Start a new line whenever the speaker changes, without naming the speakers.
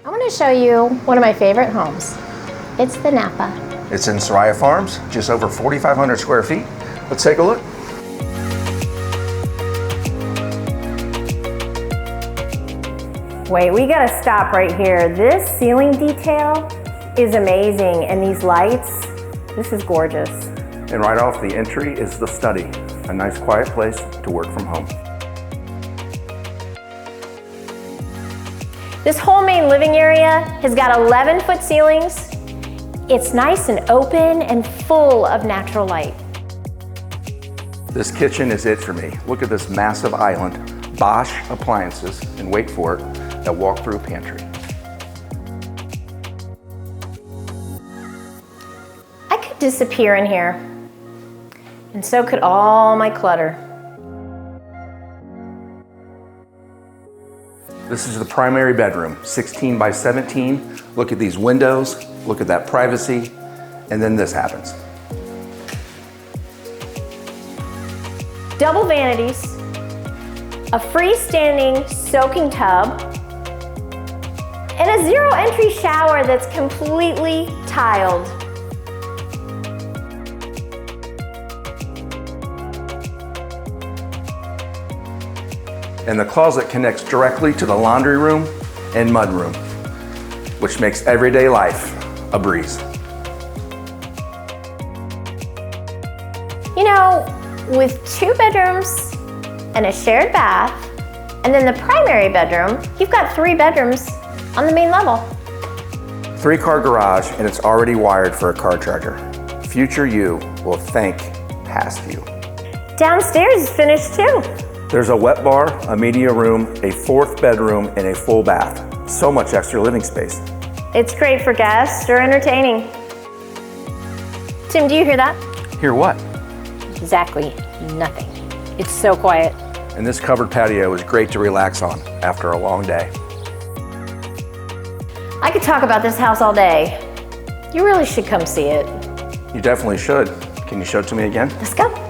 I want to show you one of my favorite homes. It's the Napa.
It's in Soraya Farms, just over 4,500 square feet. Let's take a look.
Wait, we gotta stop right here. This ceiling detail is amazing, and these lights, this is gorgeous.
And right off the entry is the study, a nice quiet place to work from home.
This whole main living area has got 11-foot ceilings. It's nice and open and full of natural light.
This kitchen is it for me. Look at this massive island, Bosch appliances, and wait for it, a walk-through pantry.
I could disappear in here, and so could all my clutter.
This is the primary bedroom, 16 by 17. Look at these windows, look at that privacy, and then this happens.
Double vanities, a freestanding soaking tub, and a zero-entry shower that's completely tiled.
And the closet connects directly to the laundry room and mud room, which makes everyday life a breeze.
You know, with 2 bedrooms and a shared bath, and then the primary bedroom, you've got 3 bedrooms on the main level.
3-car garage, and it's already wired for a car charger. Future you will thank past you.
Downstairs is finished too.
There's a wet bar, a media room, a 4th bedroom, and a full bath. So much extra living space.
It's great for guests or entertaining. Tim, do you hear that?
Hear what?
Exactly nothing. It's so quiet.
And this covered patio is great to relax on after a long day.
I could talk about this house all day. You really should come see it.
You definitely should. Can you show it to me again?
Let's go.